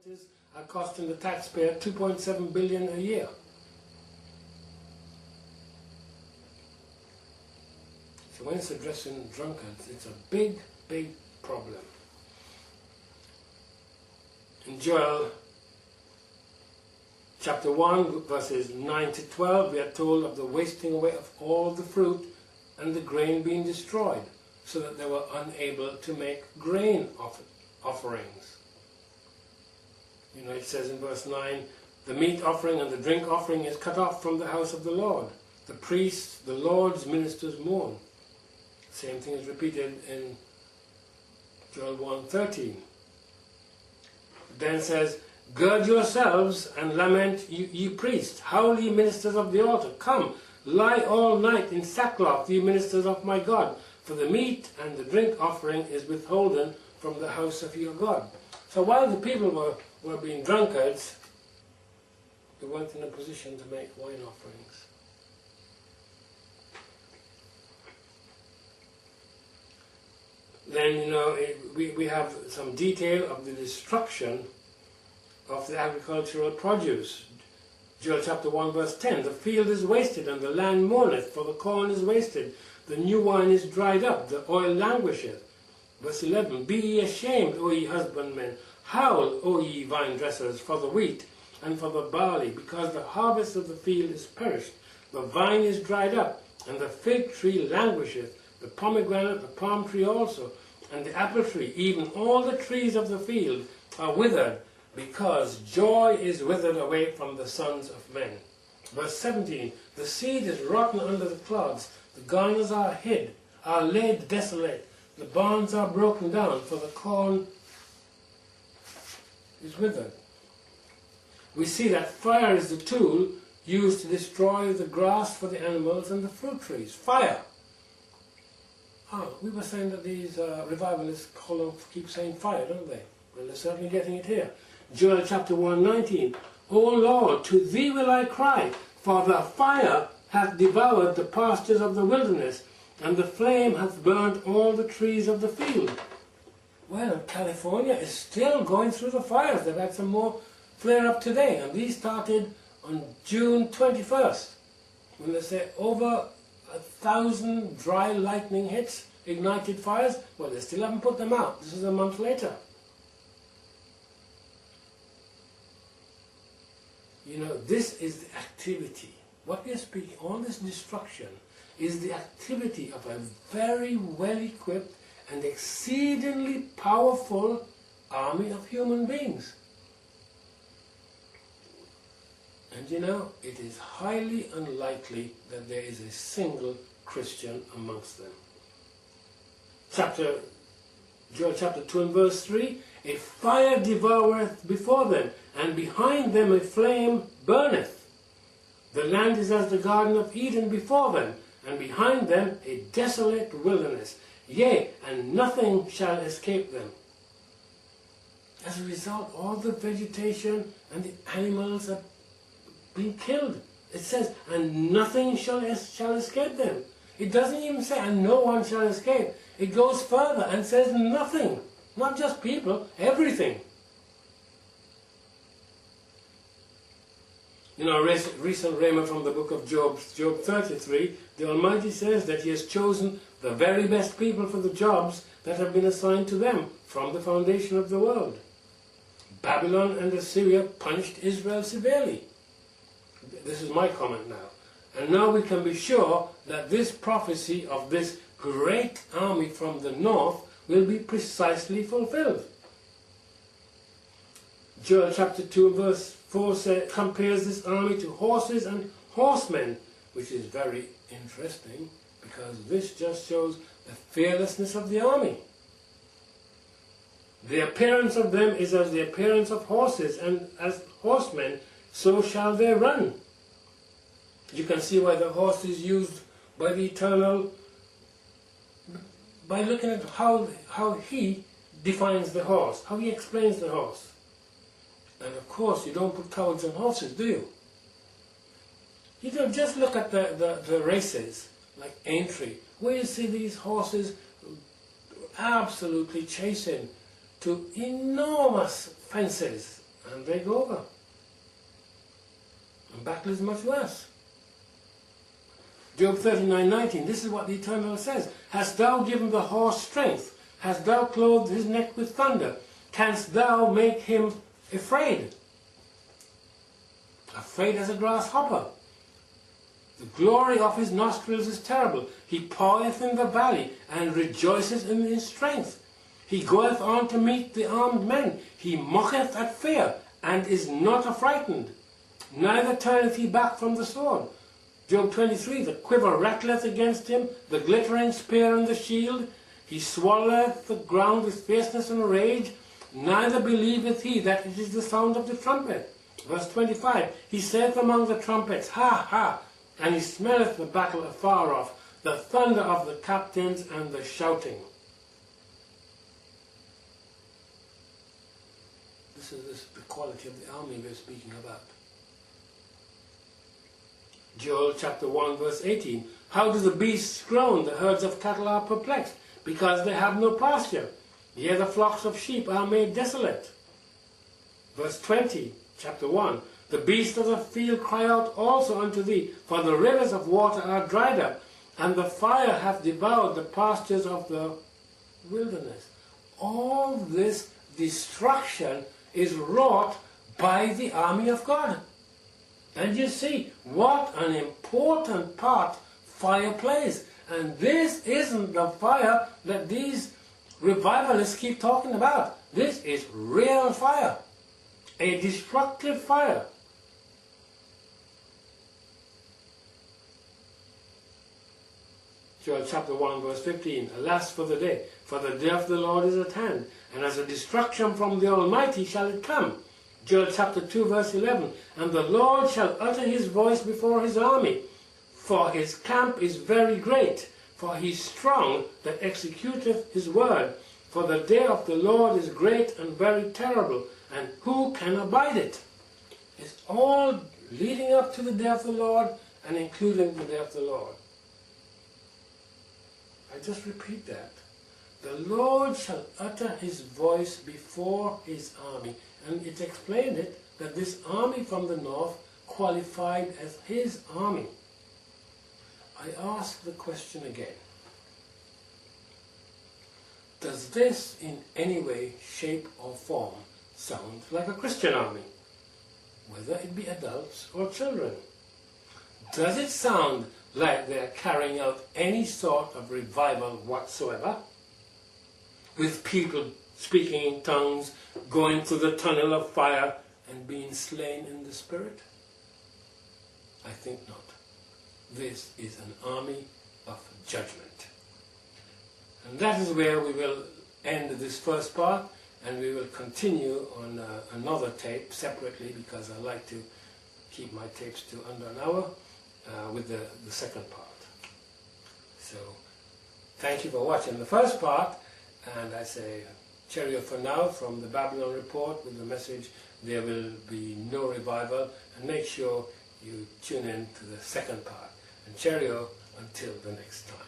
penalties are costing the taxpayer $2.7 billion a year. So when it's addressing drunkards, it's a big, big problem. In Joel chapter 1, verses 9 to 12, we are told of the wasting away of all the fruit and the grain being destroyed, so that they were unable to make grain offerings. You know, it says in verse 9, the meat offering and the drink offering is cut off from the house of the Lord. The priests, the Lord's ministers mourn. Same thing is repeated in Joel 1:13. Then says, gird yourselves and lament, ye priests, howl ye ministers of the altar. Come, lie all night in sackcloth, ye ministers of my God, for the meat and the drink offering is withholden from the house of your God. So while the people were being drunkards, they weren't in a position to make wine offerings. Then, you know, we have some detail of the destruction of the agricultural produce. Joel chapter 1 verse 10, the field is wasted and the land mourneth, for the corn is wasted, the new wine is dried up, the oil languisheth. Verse 11, be ye ashamed, O ye husbandmen, howl, O ye vine dressers, for the wheat and for the barley, because the harvest of the field is perished, the vine is dried up, and the fig tree languisheth, the pomegranate, the palm tree also, and the apple tree, even all the trees of the field are withered, because joy is withered away from the sons of men. Verse 17, the seed is rotten under the clods, the garners are hid, are laid desolate, the barns are broken down, for the corn is withered. We see that fire is the tool used to destroy the grass for the animals and the fruit trees. Fire! We were saying that these revivalists keep saying fire, don't they? Well, they're certainly getting it here. Joel chapter 1:19, O Lord, to thee will I cry, for the fire hath devoured the pastures of the wilderness, and the flame hath burnt all the trees of the field. Well, California is still going through the fires. They've had some more flare up today, and these started on June 21st, when they say over 1,000 dry lightning hits, ignited fires. Well, they still haven't put them out. This is a month later. You know, this is the activity. What we are speaking, all this destruction, is the activity of a very well-equipped and exceedingly powerful army of human beings. And you know, it is highly unlikely that there is a single Christian amongst them. Joel chapter 2 and verse 3, a fire devoureth before them, and behind them a flame burneth. The land is as the garden of Eden before them, and behind them a desolate wilderness. Yea, and nothing shall escape them. As a result, all the vegetation and the animals are being killed. It says, and nothing shall escape them. It doesn't even say, and no one shall escape. It goes further and says nothing. Not just people, everything. You know, a recent rhema from the book of Job 33, the Almighty says that He has chosen the very best people for the jobs that have been assigned to them from the foundation of the world. Babylon and Assyria punished Israel severely. This is my comment now. And now we can be sure that this prophecy of this great army from the north will be precisely fulfilled. Joel chapter 2 verse 4 compares this army to horses and horsemen, which is very interesting, because this just shows the fearlessness of the army. The appearance of them is as the appearance of horses, and as horsemen, so shall they run. You can see why the horse is used by the Eternal by looking at how He defines the horse, how He explains the horse. And of course, you don't put cowards on horses, do you? You don't just look at the races, like Aintree, where you see these horses absolutely chasing to enormous fences and they go over. And battle is much worse. Job 39:19, this is what the Eternal says. Hast thou given the horse strength? Hast thou clothed his neck with thunder? Canst thou make him afraid? Afraid as a grasshopper. The glory of his nostrils is terrible. He poureth in the valley, and rejoiceth in his strength. He goeth on to meet the armed men. He mocketh at fear, and is not affrighted. Neither turneth he back from the sword. Job 23, the quiver rattleth against him, the glittering spear and the shield. He swalloweth the ground with fierceness and rage. Neither believeth he that it is the sound of the trumpet. Verse 25, he saith among the trumpets, Ha, ha, and he smelleth the battle afar off, the thunder of the captains and the shouting. This is the quality of the army we're speaking about. Joel chapter 1 verse 18, how do the beasts groan? The herds of cattle are perplexed, because they have no pasture. Yea, the flocks of sheep are made desolate. Verse 20, chapter 1, the beasts of the field cry out also unto thee, for the rivers of water are dried up, and the fire hath devoured the pastures of the wilderness. All this destruction is wrought by the army of God. And you see what an important part fire plays. And this isn't the fire that these revivalists keep talking about. This is real fire. A destructive fire. Joel chapter 1 verse 15, alas for the day of the Lord is at hand, and as a destruction from the Almighty shall it come. Joel chapter 2 verse 11, and the Lord shall utter his voice before his army, for his camp is very great, for he is strong that executeth his word. For the day of the Lord is great and very terrible, and who can abide it? It's all leading up to the day of the Lord and including the day of the Lord. I just repeat that. The Lord shall utter his voice before his army. And it explained it that this army from the north qualified as his army. I ask the question again. Does this in any way, shape or form sound like a Christian army? Whether it be adults or children. Does it sound like they are carrying out any sort of revival whatsoever? With people speaking in tongues, going through the tunnel of fire and being slain in the spirit? I think not. This is an army of judgment. And that is where we will end this first part, and we will continue on another tape separately, because I like to keep my tapes to under an hour with the second part. So thank you for watching the first part, and I say cheerio for now from the Babylon Report with the message, there will be no revival, and make sure you tune in to the second part. And cheerio until the next time.